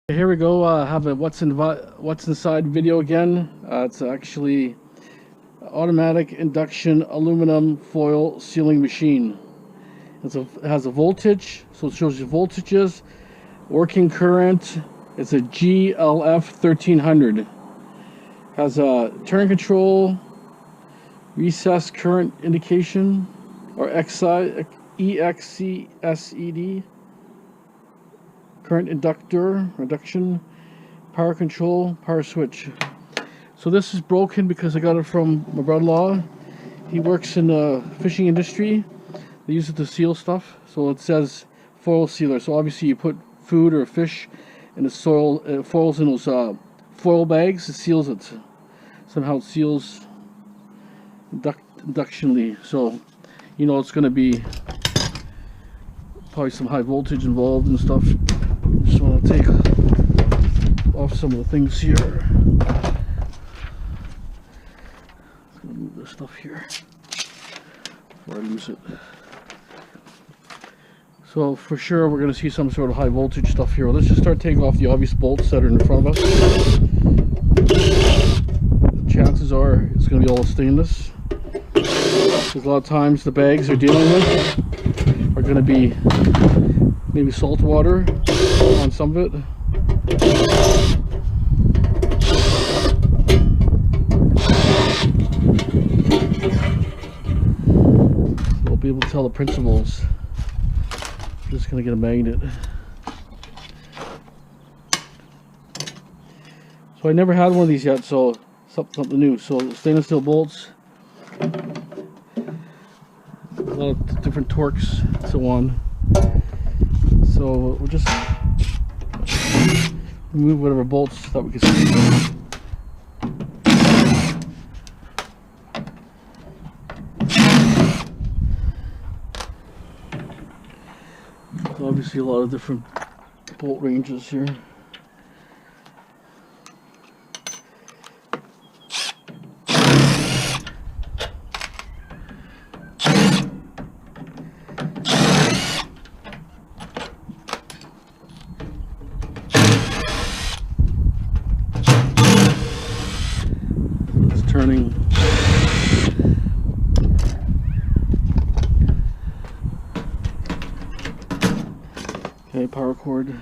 Here we go. Have a what's inside video again. It's actually automatic induction aluminum foil sealing machine. It has a voltage, so it shows you voltages, working current. It's a GLF 1300. Has a turn control, recessed current indication, or EXCSED. Current reduction, power control, power switch. So this is broken because I got it from my brother-in-law. He works in the fishing industry. They use it to seal stuff. So it says foil sealer. So obviously you put food or fish in the soil, foils in those foil bags. It seals it. Somehow it seals inductionally. So you know it's going to be probably some high voltage involved and stuff. Just want to take off some of the things here. Just gonna move this stuff here before I lose it. So for sure we're going to see some sort of high voltage stuff here. Well, let's just start taking off the obvious bolts that are in front of us. Chances are it's going to be all stainless, because a lot of times the bags they're dealing with are going to be maybe salt water on some of it. We'll be able to tell the principles. I'm just going to get a magnet. So I never had one of these yet, so something new. So stainless steel bolts, a lot of different torques and so on. So we'll just remove whatever bolts that we can see. So obviously a lot of different bolt ranges here. Turning. Okay, power cord.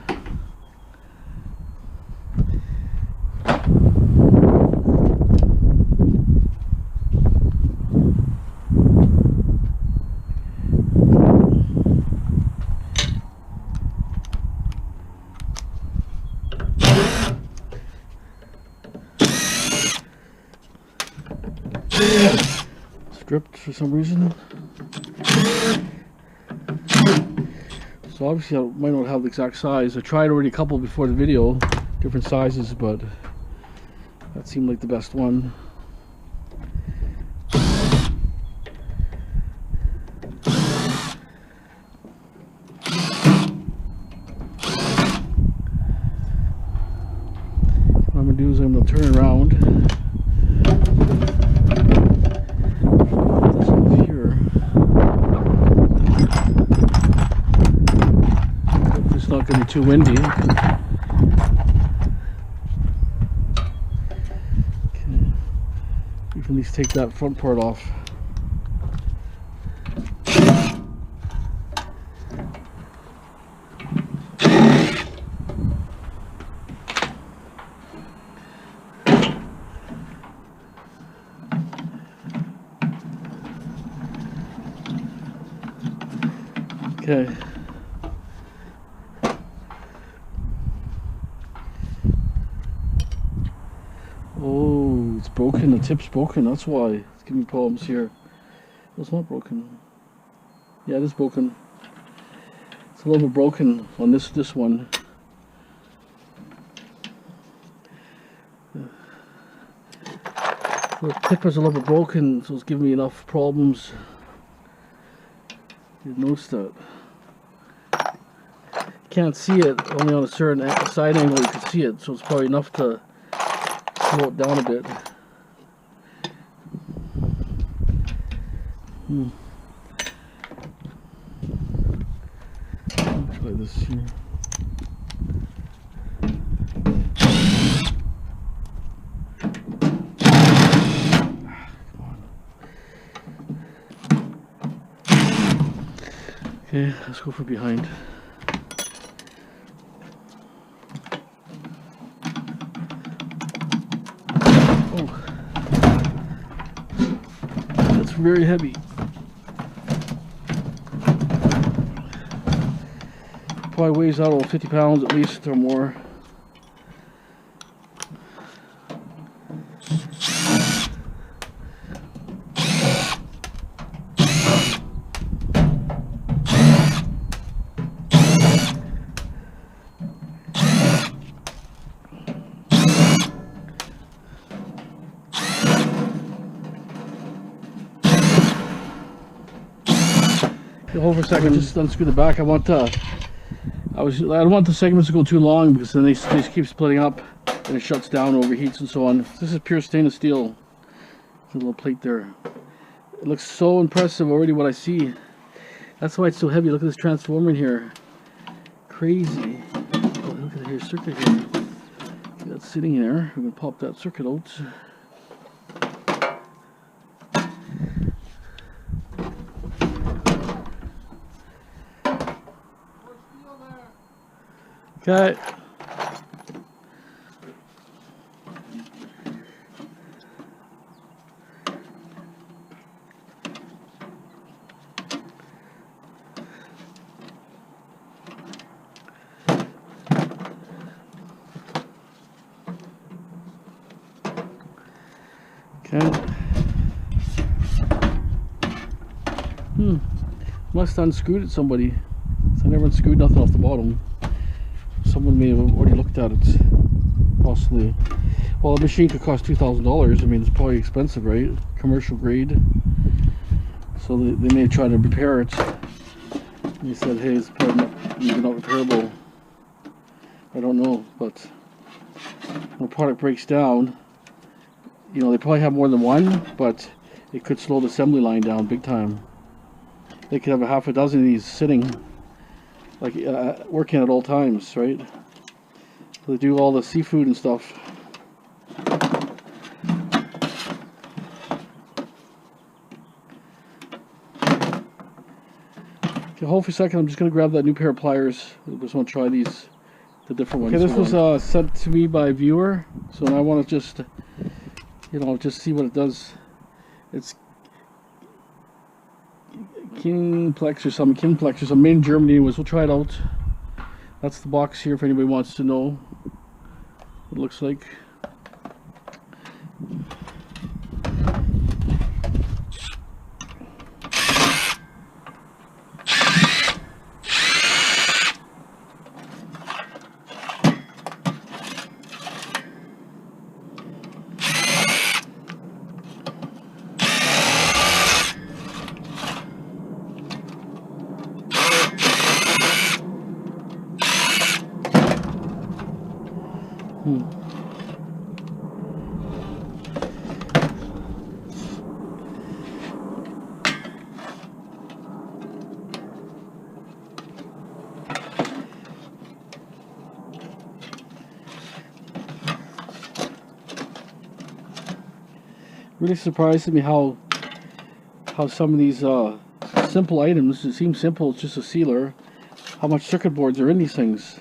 Stripped for some reason. So obviously I might not have the exact size. I tried already a couple before the video, different sizes, but that seemed like the best one. What I'm going to do is I'm going to turn around. Not going to be too windy. Okay. You can at least take that front part off. Okay. Oh, it's broken. The tip's broken. That's why it's giving me problems here. No, it's not broken. Yeah, it is broken. It's a little bit broken on this one. The tip is a little bit broken, so it's giving me enough problems. You notice that. You can't see it, only on a certain side angle you can see it, so it's probably enough to slow it down a bit. Try this here. Okay, let's go for behind. Oh, that's very heavy. Probably weighs out over 50 pounds at least or more. Hold for a second, just unscrew the back. I don't want the segments to go too long because then they just keep splitting up and it shuts down, overheats and so on. This is pure stainless steel. There's a little plate there. It looks so impressive already what I see. That's why it's so heavy. Look at this transformer in here. Crazy. Oh, look at the circuit here. That's sitting there. We're going to pop that circuit out. Okay. Must have unscrewed it somebody. So I never unscrewed nothing off the bottom. Someone may have already looked at it, possibly. Well, a machine could cost $2,000. I mean, it's probably expensive, right? Commercial grade. So they may try to repair it. And they said, hey, it's probably not repairable. I don't know, but when a product breaks down, you know, they probably have more than one, but it could slow the assembly line down big time. They could have a half a dozen of these sitting, like working at all times, right? So they do all the seafood and stuff. Okay, hold for a second. I'm just going to grab that new pair of pliers. I just want to try these, the different ones. Okay, this was sent to me by a viewer, so I want to just, you know, just see what it does. It's Kinplex or something, made in Germany. We'll try it out. That's the box here if anybody wants to know what it looks like. Really surprised me how some of these simple items, it seems simple, it's just a sealer, how much circuit boards are in these things.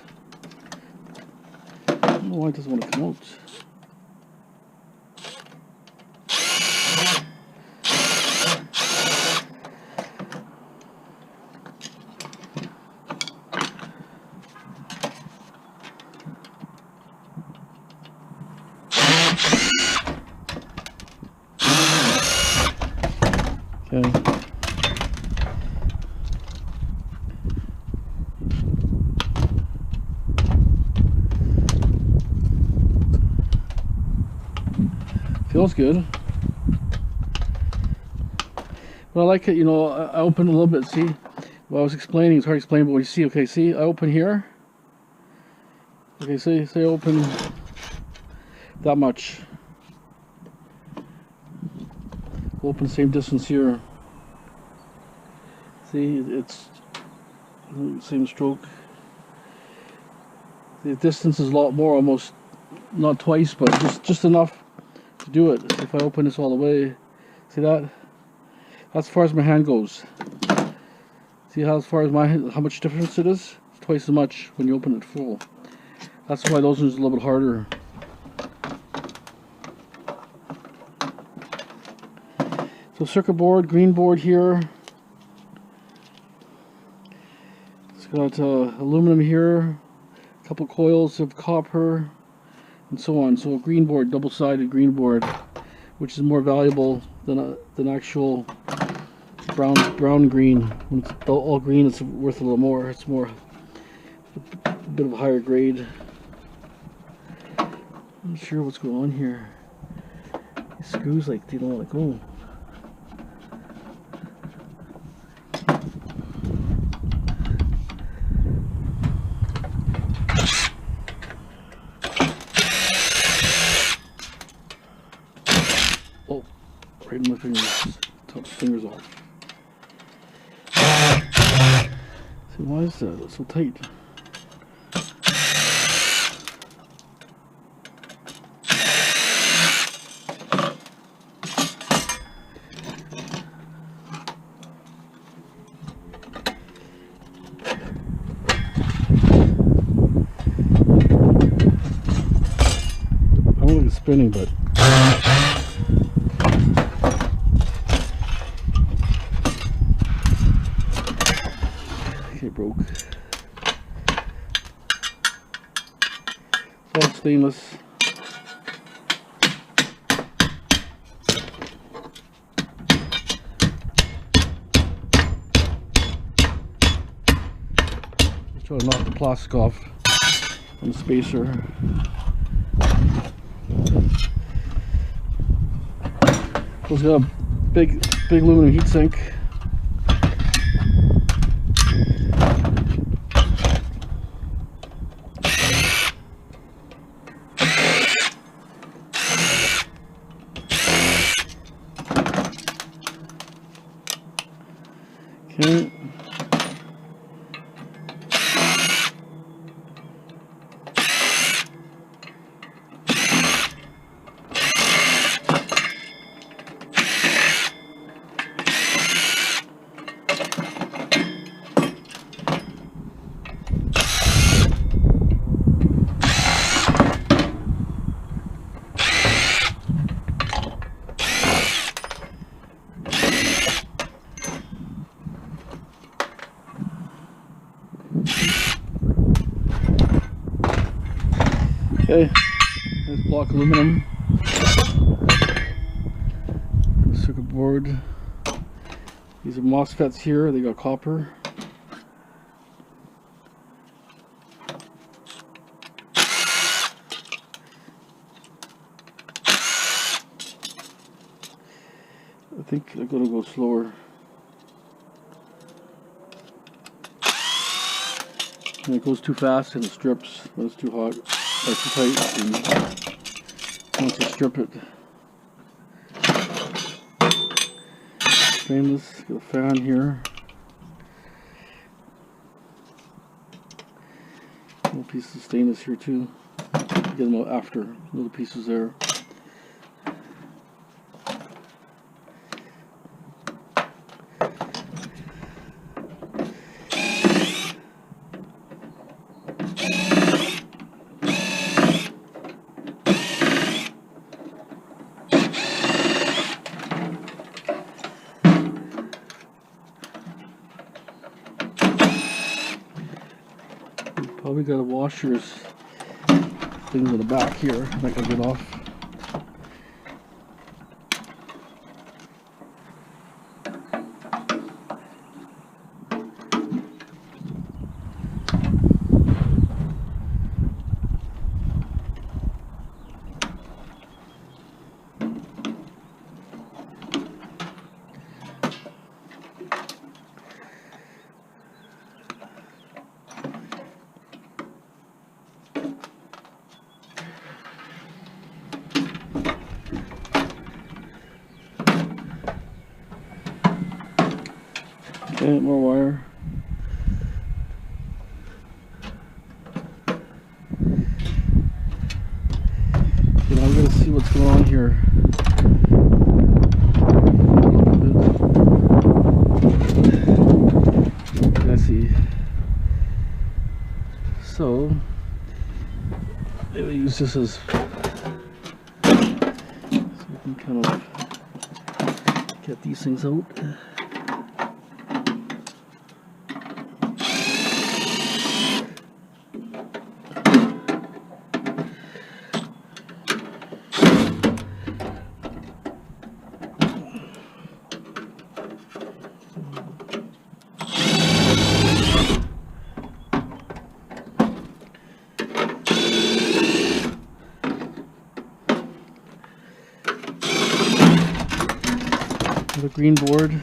I don't know why it doesn't want to come out. Feels good. But I like it, you know, I open a little bit, see? What I was explaining, it's hard to explain, but what you see, okay, see, I open here. Okay, say I open that much. Open the same distance here. See, it's same stroke. The distance is a lot more, almost not twice, but just enough to do it. If I open this all the way, see that? That's as far as my hand goes. See how as far as how much difference it is? It's twice as much when you open it full. That's why those ones are a little bit harder. So circuit board, green board here. It's got aluminum here, a couple coils of copper, and so on. So a green board, double-sided green board, which is more valuable than actual brown green. When it's all green, it's worth a little more. It's more a bit of a higher grade. I'm not sure what's going on here. These screws, like, they don't want to go. Oh, right in my fingers. Top fingers off. See, why is that so tight? I don't think it's spinning, but it broke. It's all stainless. Just try to knock the plastic off on the spacer. So it's got a big aluminum heatsink. Okay. Okay, nice block aluminum. Circuit board. These are MOSFETs here, they got copper. I think I'm gonna go slower. And it goes too fast and it strips, but it's too hot. Too tight, and once you strip it. Stainless, got a fan here. Little piece of stainless here too. Get them out after, little pieces there. Probably got a washer's things in the back here that I can get off. Okay, more wire. Okay, now I'm going to see what's going on here. use this as, so we can kind of get these things out. The green board.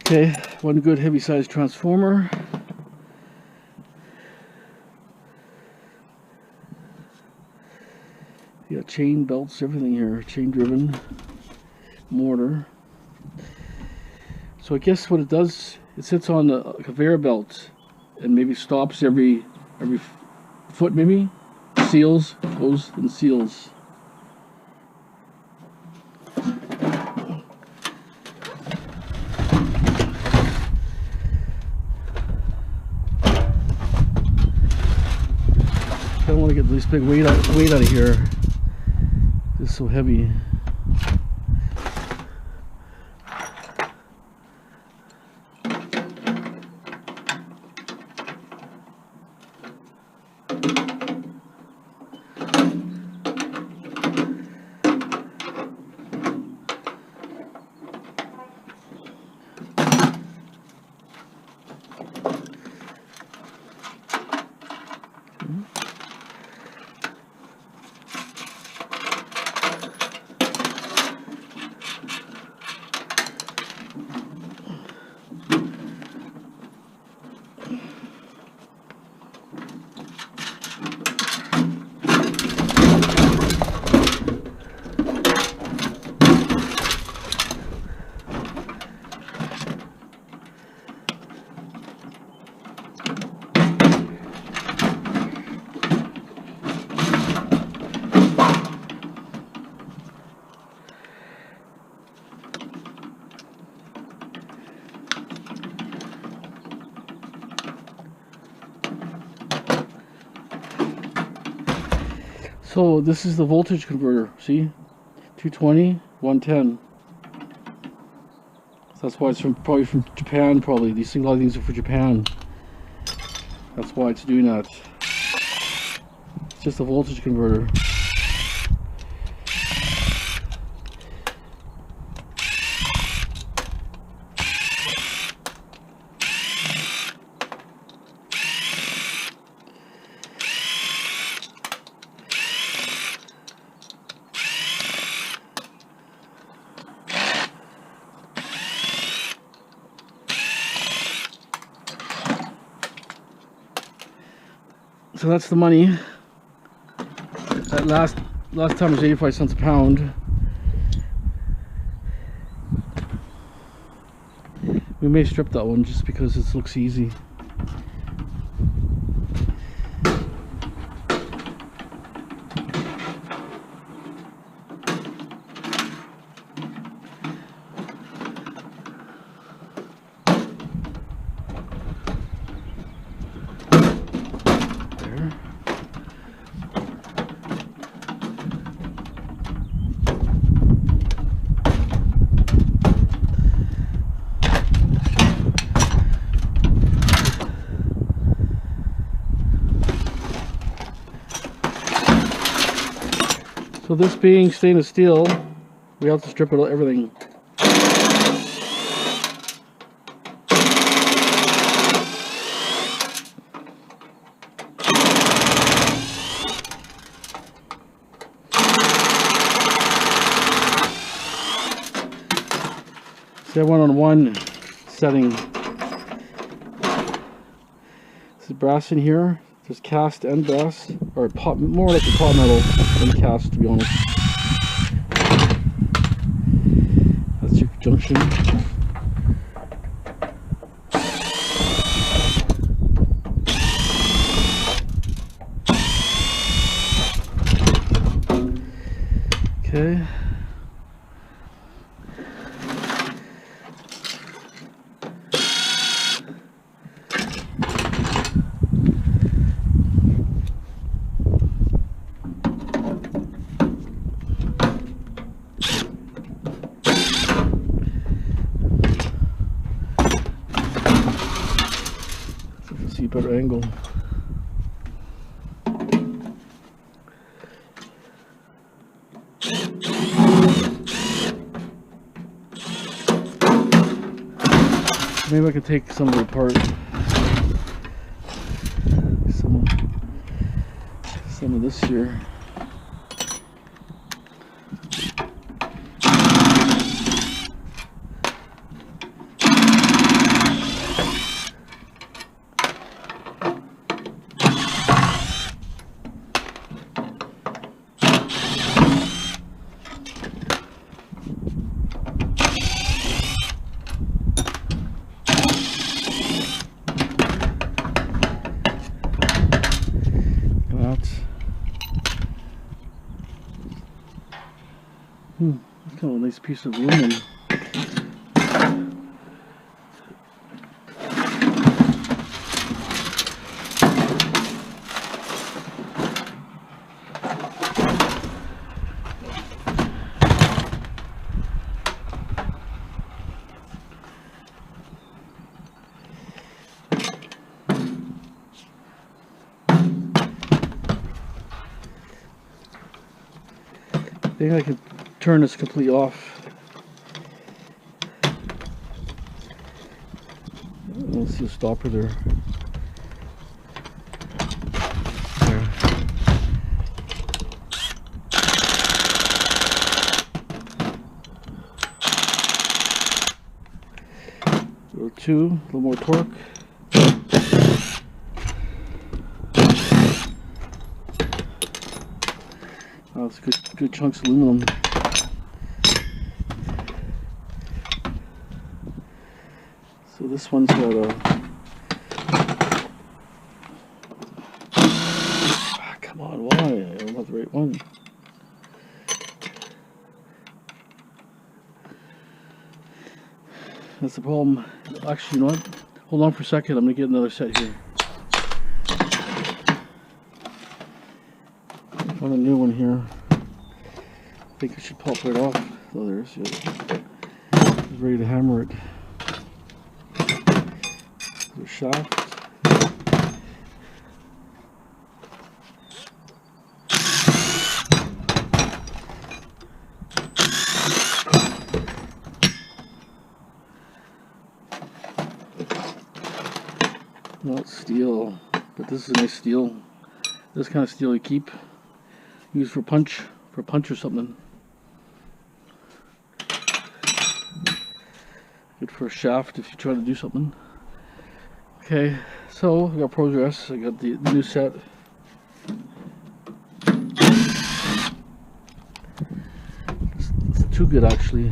Okay, one good heavy sized transformer. You got chain belts, everything here, chain driven mortar. So I guess what it does, it sits on the conveyor belt and maybe stops every foot, maybe seals, goes and seals. I don't want to get this big weight out of here. It's so heavy. So this is the voltage converter, see? 220, 110. So that's why it's probably from Japan, probably. These things, a lot of things are for Japan. That's why it's doing that. It's just a voltage converter. So that's the money. That last time was 85 cents a pound. We may strip that one just because it looks easy. So this being stainless steel, we have to strip it everything. See, I went on one setting. This is brass in here. There's cast and brass, or pot, more like a pot metal than cast, to be honest. That's your junction. see a better angle. Maybe I could take some of it apart. Some of this here. That's kind of a nice piece of aluminum. I think I can turn this completely off. Let's see a stopper there. Go two, a little more torque. Oh, it's good chunks of aluminum. So this one's got a... come on, why? I don't have the right one. That's the problem. Actually, you know what? Hold on for a second. I'm going to get another set here. I found a new one here. I think I should pop it off. Oh, there's it. I'm ready to hammer it. The shaft. Not steel, but this is a nice steel. This kind of steel you keep, use for punch or something. Good for a shaft if you try to do something. Okay, so I got progress. I got the new set. It's too good actually.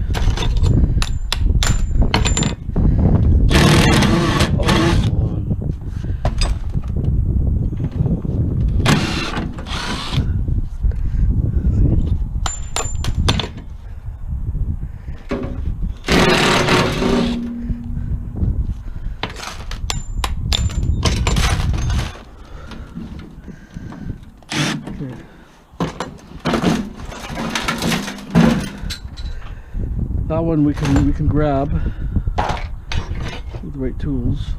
That one we can grab with the right tools.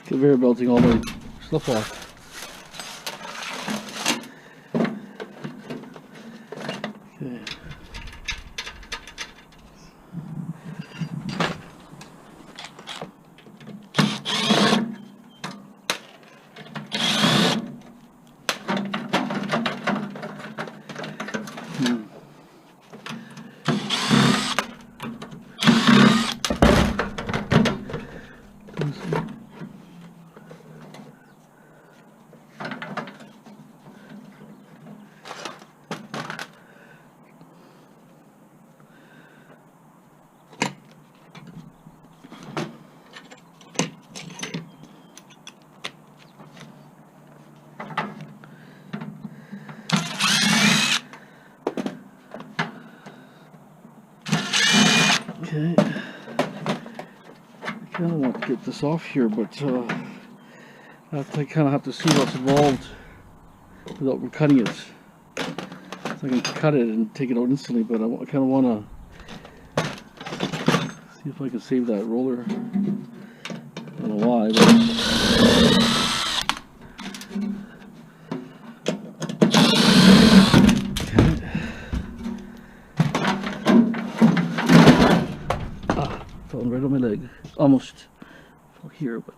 Conveyor belting all my stuff off. Okay. Okay. I kind of want to get this off here, but I kind of have to see what's involved without cutting it. So I can cut it and take it out instantly, but I kind of want to see if I can save that roller. I don't know why, but fell right on my leg. Almost fell here, but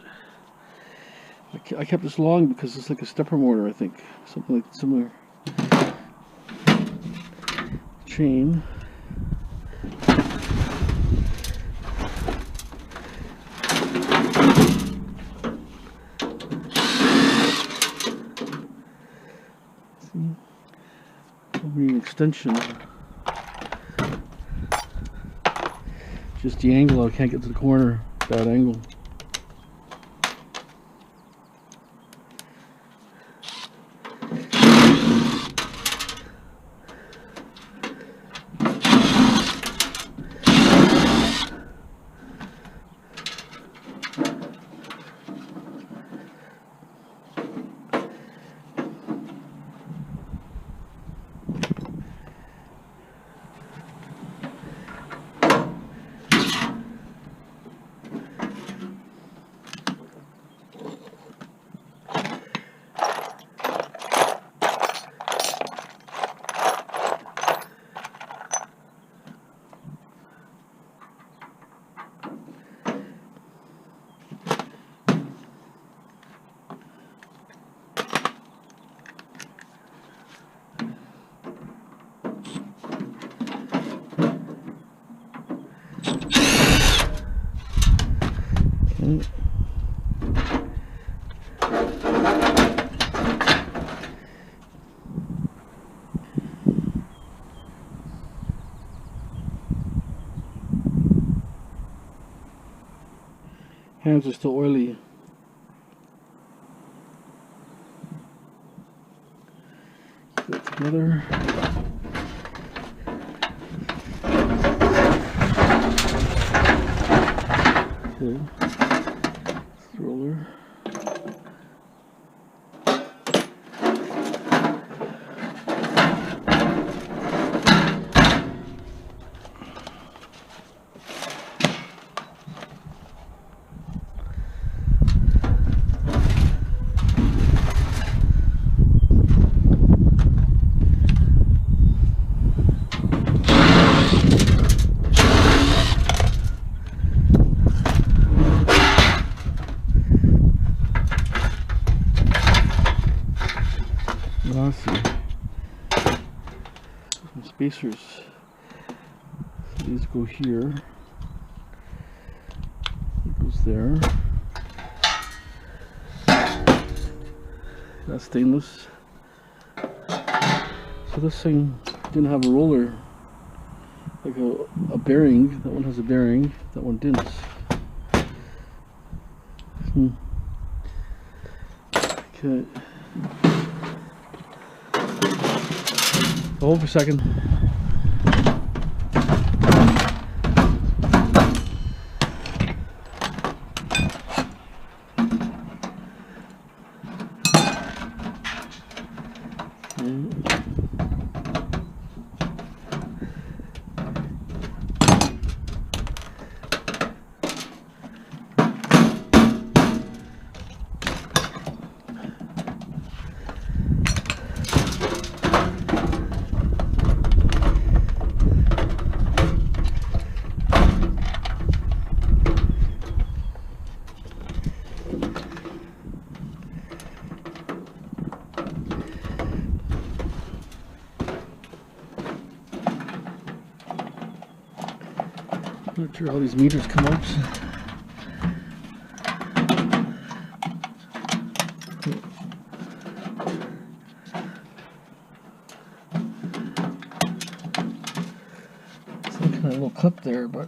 I kept this long because it's like a stepper motor, I think. Something like similar. Chain. See? An extension. Just the angle, I can't get to the corner. Bad angle. Hands are still oily. Put it together. Okay. Roller. Some spacers. So these go here. It goes there. That's stainless. So this thing didn't have a roller, like a bearing. That one has a bearing. That one didn't. Okay. Hold for a second. Not sure how these meters come out. Some kind of little clip there, but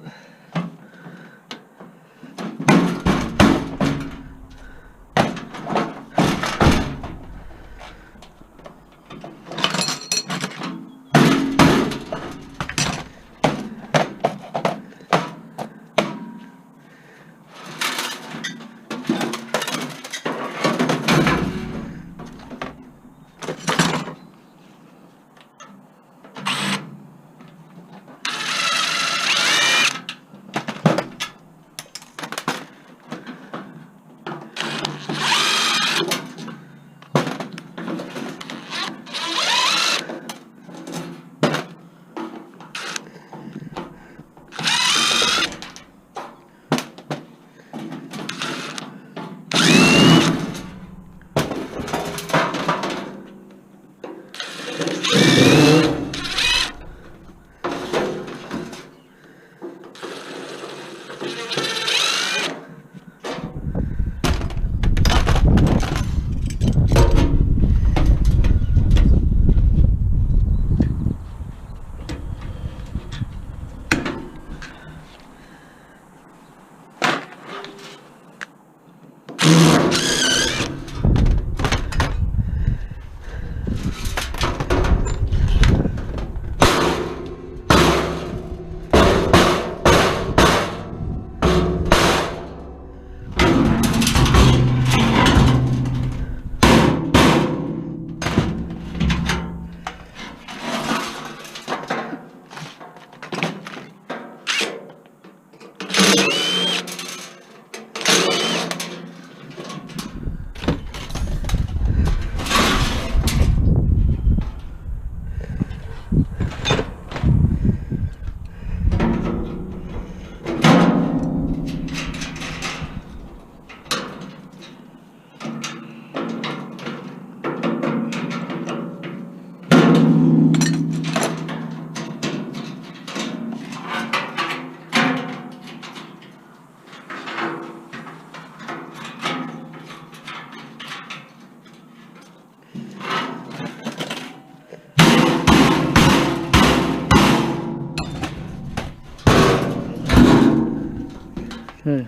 Okay,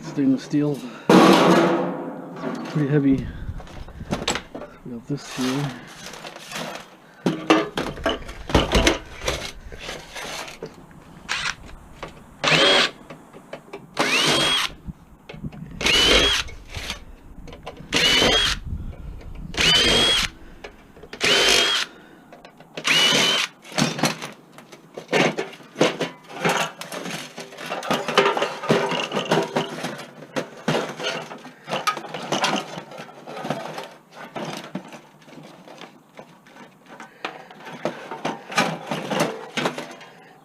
stainless steel, pretty heavy. We got this here.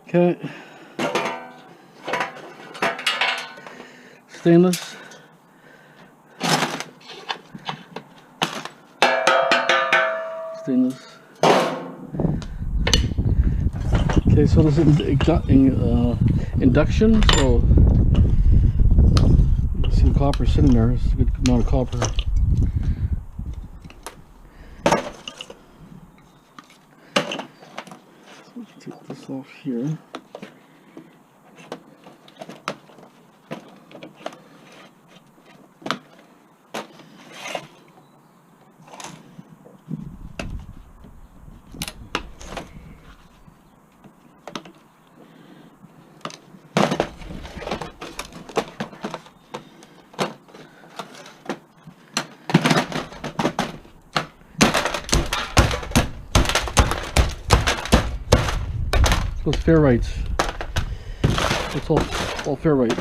Okay, stainless, stainless. Okay, so this is induction, so you can see the copper sitting there. It's a good amount of copper. Take this off here. Those ferrites. It's all ferrite.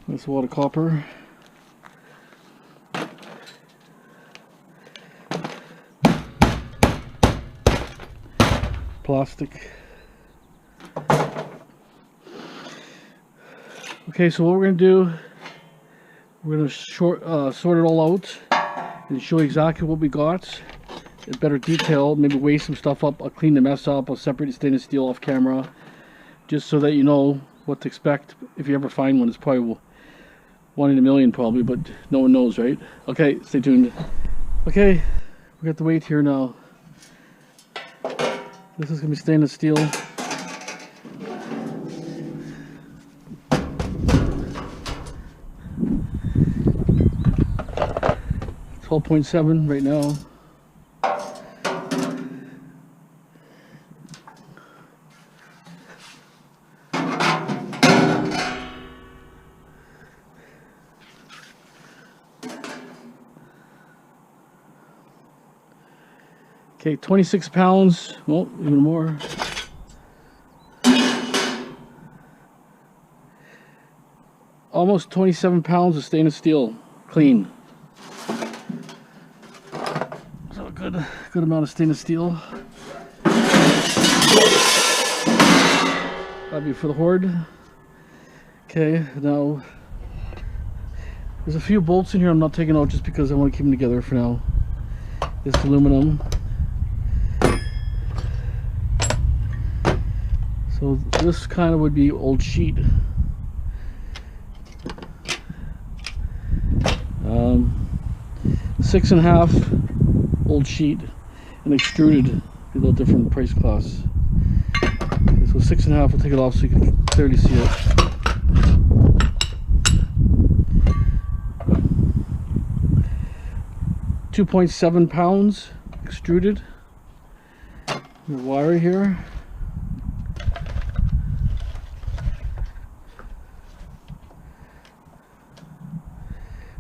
That's a lot of copper. Plastic. Okay, so what we're going to do, we're going to sort it all out and show you exactly what we got in better detail. Maybe weigh some stuff up. I'll clean the mess up. I'll separate the stainless steel off camera, just so that you know what to expect. If you ever find one, it's probably 1 in a million probably, but no one knows, right? Okay, stay tuned. Okay, we got the weight here now. This is going to be stainless steel. 12.7 right now. Okay, 26 pounds. Well, even more. Almost 27 pounds of stainless steel, clean. So good amount of stainless steel. That'd be for the hoard. Okay, now there's a few bolts in here I'm not taking out just because I want to keep them together for now. This aluminum. So this kind of would be old sheet. 6.5 old sheet and extruded, a little different price class. Okay, so 6.5, we'll take it off so you can clearly see it. £2.7 pounds extruded. The wire here.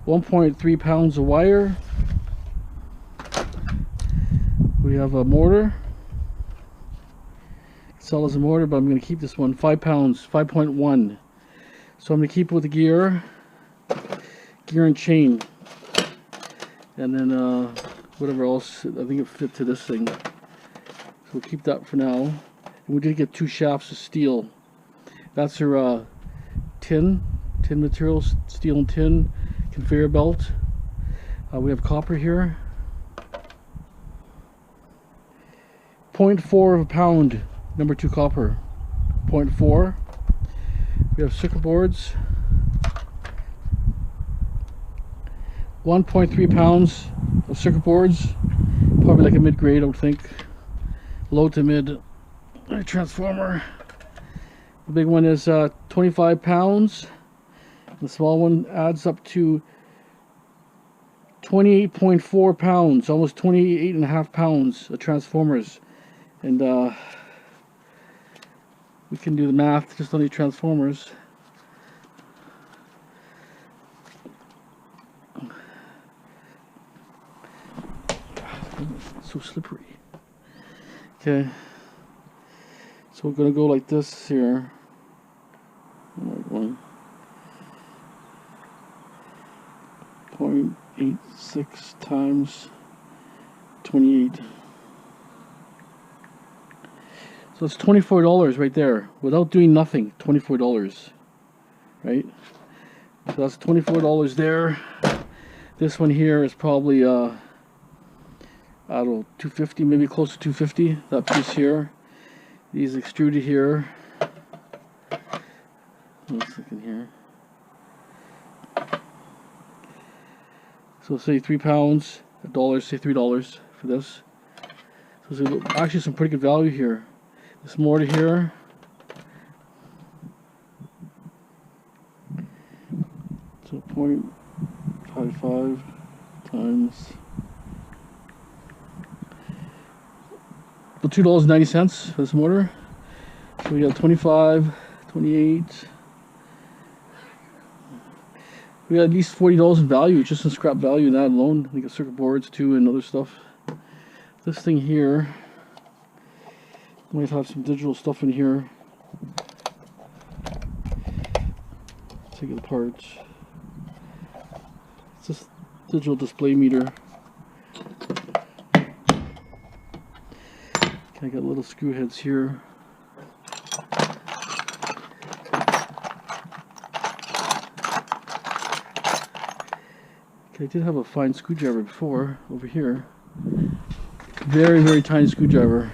£1.3 pounds of wire. We have a mortar. Sell as a mortar, but I'm going to keep this one. 5 pounds, 5.1. So I'm going to keep it with the gear and chain, and then whatever else. I think it fit to this thing. So we'll keep that for now. And we did get 2 shafts of steel. That's our tin materials, steel and tin. Conveyor belt. We have copper here. 0.4 of a pound, number 2 copper. 0.4. We have circuit boards. 1.3 pounds of circuit boards, probably like a mid-grade, I would think, low to mid transformer. The big one is 25 pounds. The small one adds up to 28.4 pounds, almost 28.5 pounds of transformers. And we can do the math just on these transformers. It's so slippery. Okay, so we're gonna go like this here. One 0.86 times 28. So it's $24 right there without doing nothing. $24, right? So that's $24 there. This one here is probably I don't know, 250, maybe close to 250. That piece here, these extruded here. Let's look in here. So say 3 pounds, $1, say $3 for this. So there's actually some pretty good value here. This mortar here. So 0.55 times $2.90 for this mortar. So we got 25, 28. We got at least $40 in value, just in scrap value in that alone. We got circuit boards too and other stuff. This thing here might have some digital stuff in here. Take it apart. It's this digital display meter. I got little screw heads here. Okay, I did have a fine screwdriver before over here. Very, very tiny screwdriver.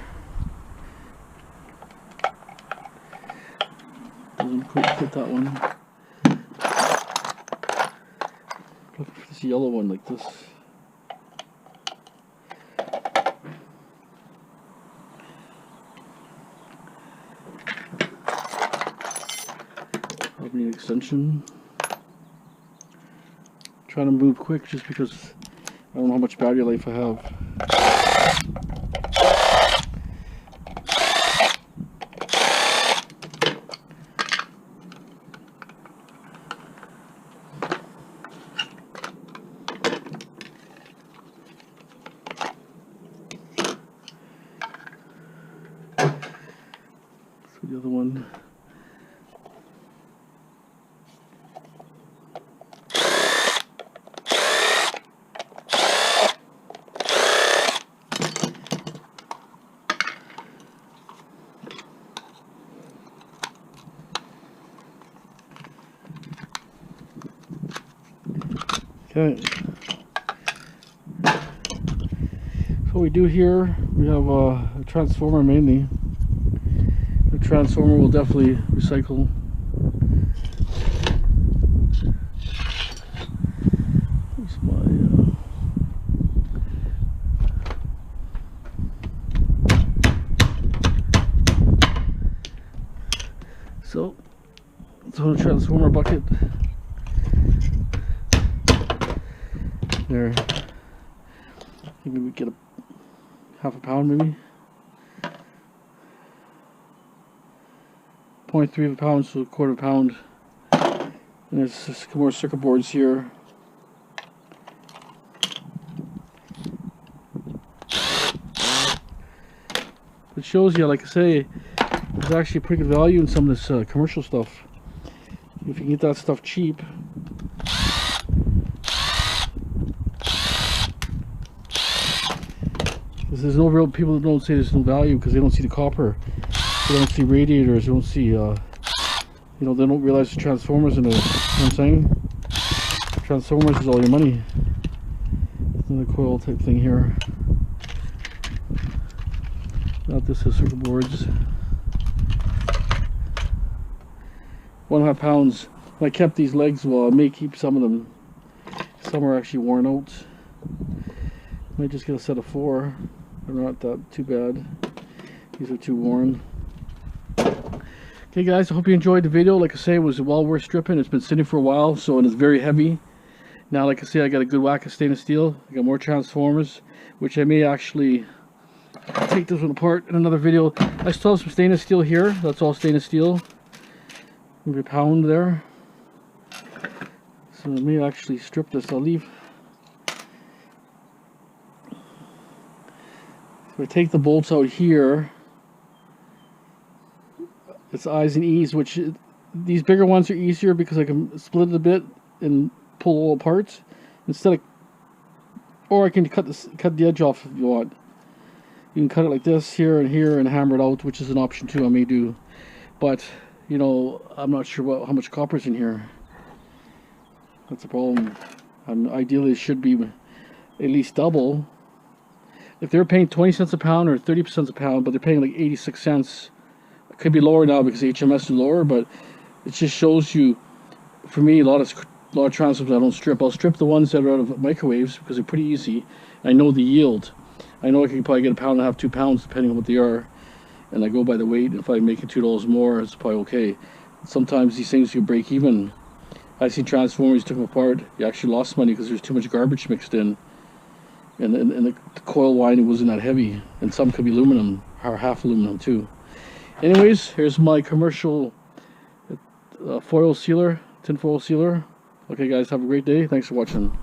Doesn't quite fit that one. Looking for this yellow one like this. Probably an extension. Trying to move quick just because I don't know how much battery life I have. So the other one. Okay, so what we do here, we have a transformer mainly. The transformer will definitely recycle. That's my so it's on a transformer bucket. There, maybe we get a half a pound, maybe 0.3 of a pound, so a quarter of a pound. And there's just more circuit boards here. It shows you, like I say, there's actually pretty good value in some of this commercial stuff. If you can get that stuff cheap. There's no real people that don't say there's no value because they don't see the copper, they don't see radiators, they don't see you know, they don't realize the transformers in it. You know what I'm saying? Transformers is all your money. Another coil type thing here. Not this is circuit boards. 1.5 pounds. I kept these legs, well I may keep some of them. Some are actually worn out. Might just get a set of 4. They're not that too bad. These are too worn. Okay guys, I hope you enjoyed the video. Like I say, it was well worth stripping. It's been sitting for a while, so it is very heavy. Now, like I say, I got a good whack of stainless steel. I got more transformers, which I may actually take this one apart in another video. I still have some stainless steel here. That's all stainless steel. Maybe a pound there. So let me actually strip this. I'll leave. So I take the bolts out here. It's I's and E's, which these bigger ones are easier because I can split it a bit and pull all apart instead of, or I can cut the edge off if you want. You can cut it like this here and hammer it out, which is an option too. I may do, but you know, I'm not sure how much copper's in here. That's a problem. Ideally, it should be at least double. If they're paying 20 cents a pound or 30 cents a pound, but they're paying like 86 cents. It could be lower now because HMS is lower, but it just shows you, for me, a lot of transformers I don't strip. I'll strip the ones that are out of microwaves because they're pretty easy. I know the yield. I know I can probably get a pound and a half, 2 pounds, depending on what they are. And I go by the weight. If I make it $2 more, it's probably okay. Sometimes these things you break even. I've seen transformers, took them apart. You actually lost money because there's too much garbage mixed in. And the coil winding wasn't that heavy. And some could be aluminum, or half aluminum too. Anyways, here's my commercial foil sealer, tin foil sealer. Okay guys, have a great day. Thanks for watching.